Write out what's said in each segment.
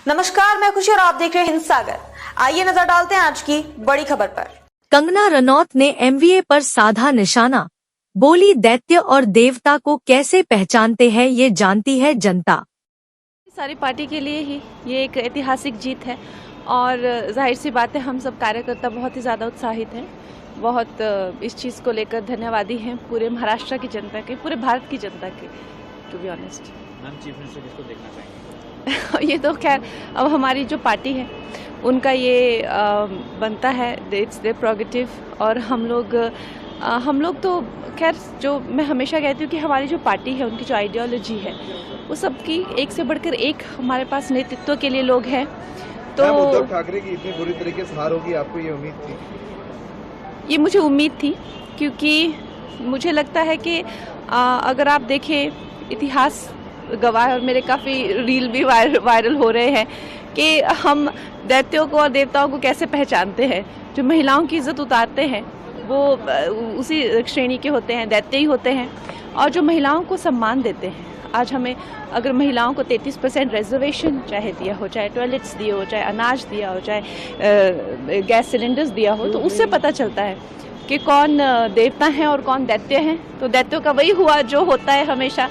नमस्कार, मैं खुशी और आप देख रहे हैं हिंद सागर। आइए नजर डालते हैं आज की बड़ी खबर पर। कंगना रनौत ने एमवीए पर साधा निशाना, बोली दैत्य और देवता को कैसे पहचानते हैं ये जानती है जनता। सारी पार्टी के लिए ही ये एक ऐतिहासिक जीत है और जाहिर सी बात है हम सब कार्यकर्ता बहुत ही ज़्यादा उत्साहित हैं, बहुत इस चीज़ को लेकर धन्यवादी हैं पूरे महाराष्ट्र की जनता के, पूरे भारत की जनता के। To be honest ma'am, chief minister किसको देखना चाहेंगे? ये तो खैर अब हमारी जो पार्टी है उनका ये बनता है, इट्स देयर प्रोगेटिव। और हम लोग तो खैर, जो मैं हमेशा कहती हूँ कि हमारी जो पार्टी है उनकी जो आइडियोलॉजी है वो सबकी एक से बढ़कर एक हमारे पास नेतृत्व के लिए लोग हैं। तो उद्धव ठाकरे की इतनी बुरी तरीके से हार होगी, आपको ये उम्मीद थी? ये मुझे उम्मीद थी, क्योंकि मुझे लगता है कि अगर आप देखें इतिहास गवाह है, और मेरे काफ़ी रील भी वायरल हो रहे हैं कि हम दैत्यों को और देवताओं को कैसे पहचानते हैं। जो महिलाओं की इज्जत उतारते हैं वो उसी श्रेणी के होते हैं, दैत्य ही होते हैं। और जो महिलाओं को सम्मान देते हैं, आज हमें अगर महिलाओं को 33% रिजर्वेशन चाहे दिया हो, चाहे टॉयलेट्स दिए हो, चाहे अनाज दिया हो, चाहे गैस सिलेंडर्स दिया हो, तो उससे पता चलता है कि कौन देवता हैं और कौन दैत्य हैं। तो दैत्यों का वही हुआ जो होता है हमेशा,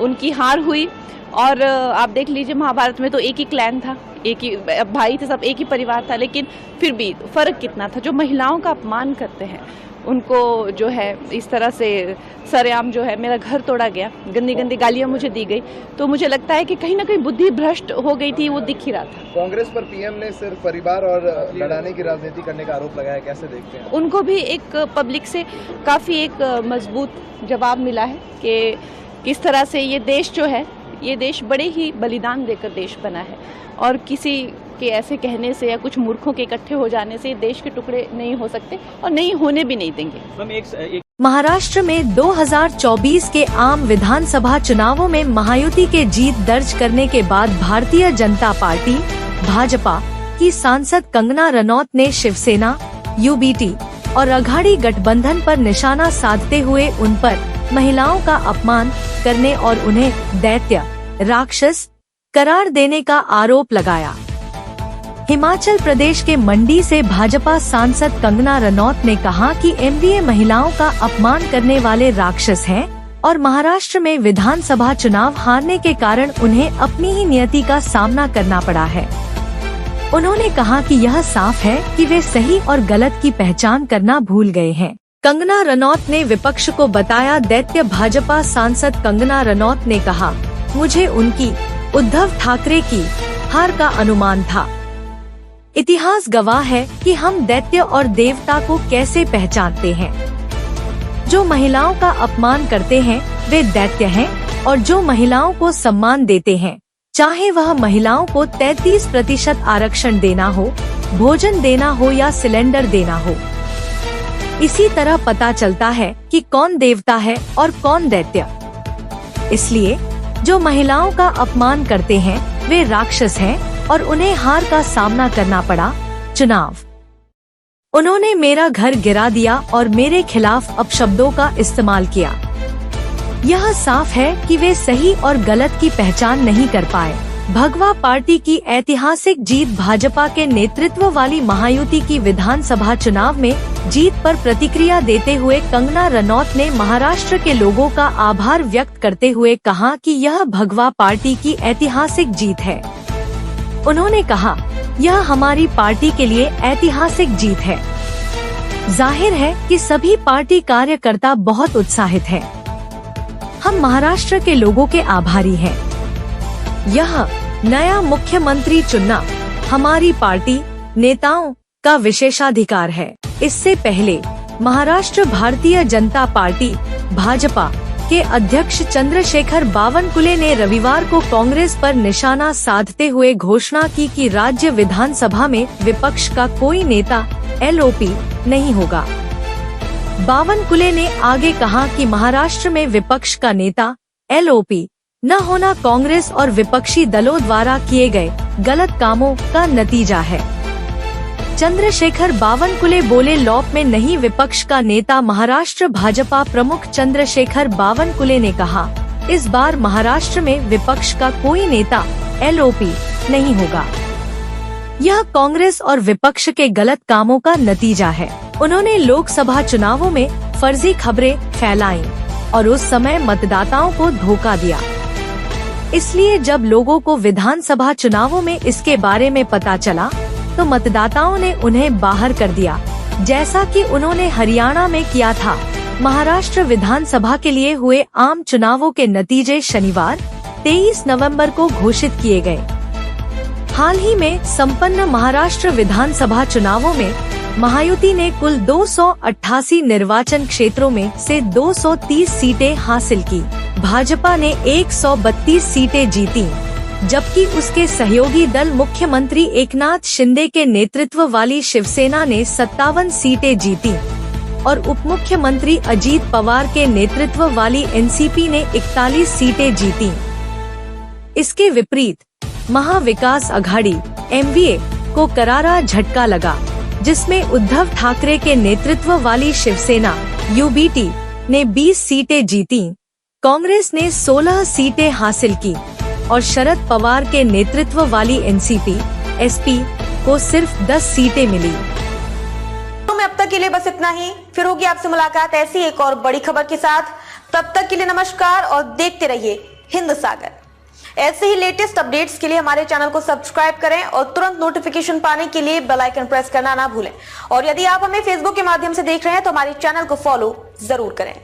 उनकी हार हुई। और आप देख लीजिए महाभारत में तो एक ही क्लैन था, एक ही भाई थे, सब एक ही परिवार था, लेकिन फिर भी फर्क कितना था। जो महिलाओं का अपमान करते हैं उनको जो है इस तरह से सरेआम जो है मेरा घर तोड़ा गया, गंदी गंदी गालियां मुझे दी गई, तो मुझे लगता है कि कहीं ना कहीं बुद्धि भ्रष्ट हो गई थी, वो दिख ही रहा था। कांग्रेस पर पीएम ने सिर्फ परिवार और लड़ाने की राजनीति करने का आरोप लगाया, कैसे देखते हैं? उनको भी एक पब्लिक से काफ़ी एक मजबूत जवाब मिला है कि किस तरह से ये देश जो है, ये देश बड़े ही बलिदान देकर देश बना है, और किसी के ऐसे कहने से या कुछ मूर्खों के इकट्ठे हो जाने से देश के टुकड़े नहीं हो सकते और नहीं होने भी नहीं देंगे। महाराष्ट्र में 2024 के आम विधानसभा चुनावों में महायुति के जीत दर्ज करने के बाद भारतीय जनता पार्टी भाजपा की सांसद कंगना रनौत ने शिवसेना, यूबीटी और अघाड़ी गठबंधन पर निशाना साधते हुए उन पर महिलाओं का अपमान करने और उन्हें दैत्य, राक्षस करार देने का आरोप लगाया। हिमाचल प्रदेश के मंडी से भाजपा सांसद कंगना रनौत ने कहा कि एमवीए महिलाओं का अपमान करने वाले राक्षस हैं और महाराष्ट्र में विधानसभा चुनाव हारने के कारण उन्हें अपनी ही नियति का सामना करना पड़ा है। उन्होंने कहा कि यह साफ है कि वे सही और गलत की पहचान करना भूल गए हैं। कंगना रनौत ने विपक्ष को बताया दैत्य। भाजपा सांसद कंगना रनौत ने कहा, मुझे उनकी उद्धव ठाकरे की हार का अनुमान था। इतिहास गवाह है कि हम दैत्य और देवता को कैसे पहचानते हैं। जो महिलाओं का अपमान करते हैं वे दैत्य हैं, और जो महिलाओं को सम्मान देते हैं, चाहे वह महिलाओं को 33% आरक्षण देना हो, भोजन देना हो या सिलेंडर देना हो। इसी तरह पता चलता है कि कौन देवता है और कौन दैत्य। इसलिए जो महिलाओं का अपमान करते हैं वे राक्षस हैं और उन्हें हार का सामना करना पड़ा। चुनाव उन्होंने मेरा घर गिरा दिया और मेरे खिलाफ अपशब्दों का इस्तेमाल किया। यह साफ है कि वे सही और गलत की पहचान नहीं कर पाए। भगवा पार्टी की ऐतिहासिक जीत। भाजपा के नेतृत्व वाली महायुति की विधानसभा चुनाव में जीत पर प्रतिक्रिया देते हुए कंगना रनौत ने महाराष्ट्र के लोगों का आभार व्यक्त करते हुए कहा कि यह भगवा पार्टी की ऐतिहासिक जीत है। उन्होंने कहा, यह हमारी पार्टी के लिए ऐतिहासिक जीत है। जाहिर है कि सभी पार्टी कार्यकर्ता बहुत उत्साहित हैं। हम महाराष्ट्र के लोगों के आभारी हैं। यह नया मुख्यमंत्री चुनना हमारी पार्टी नेताओं का विशेषाधिकार है। इससे पहले महाराष्ट्र भारतीय जनता पार्टी भाजपा के अध्यक्ष चंद्रशेखर बावनकुले ने रविवार को कांग्रेस पर निशाना साधते हुए घोषणा की कि राज्य विधानसभा में विपक्ष का कोई नेता एलओपी नहीं होगा। बावनकुले ने आगे कहा कि महाराष्ट्र में विपक्ष का नेता एलओपी न होना कांग्रेस और विपक्षी दलों द्वारा किए गए गलत कामों का नतीजा है। चंद्रशेखर बावनकुले बोले, लॉप में नहीं विपक्ष का नेता। महाराष्ट्र भाजपा प्रमुख चंद्रशेखर बावनकुले ने कहा, इस बार महाराष्ट्र में विपक्ष का कोई नेता एलओपी नहीं होगा। यह कांग्रेस और विपक्ष के गलत कामों का नतीजा है। उन्होंने लोकसभा चुनावों में फर्जी खबरें फैलाई और उस समय मतदाताओं को धोखा दिया। इसलिए जब लोगों को विधानसभा चुनावों में इसके बारे में पता चला तो मतदाताओं ने उन्हें बाहर कर दिया, जैसा कि उन्होंने हरियाणा में किया था। महाराष्ट्र विधानसभा के लिए हुए आम चुनावों के नतीजे शनिवार 23 नवंबर को घोषित किए गए। हाल ही में संपन्न महाराष्ट्र विधानसभा चुनावों में महायुति ने कुल 288 निर्वाचन क्षेत्रों में से 230 सीटें हासिल की। भाजपा ने 132 सीटें जीती, जबकि उसके सहयोगी दल मुख्यमंत्री एकनाथ शिंदे के नेतृत्व वाली शिवसेना ने 57 सीटें जीती और उप मुख्यमंत्री अजीत पवार के नेतृत्व वाली एनसीपी ने 41 सीटें जीती। इसके विपरीत महाविकास अघाड़ी (एमवीए) को करारा झटका लगा, जिसमें उद्धव ठाकरे के नेतृत्व वाली शिवसेना (यूबीटी) ने 20 सीटें जीती। कांग्रेस ने 16 सीटें हासिल की और शरद पवार के नेतृत्व वाली एनसीपी (एसपी) को सिर्फ 10 सीटें मिली। तो अब तक के लिए बस इतना ही। फिर होगी आपसे मुलाकात ऐसी एक और बड़ी खबर के साथ। तब तक के लिए नमस्कार और देखते रहिए हिंद सागर। ऐसे ही लेटेस्ट अपडेट्स के लिए हमारे चैनल को सब्सक्राइब करें और तुरंत नोटिफिकेशन पाने के लिए बेल आइकन प्रेस करना ना भूलें। और यदि आप हमें फेसबुक के माध्यम से देख रहे हैं तो हमारे चैनल को फॉलो जरूर करें।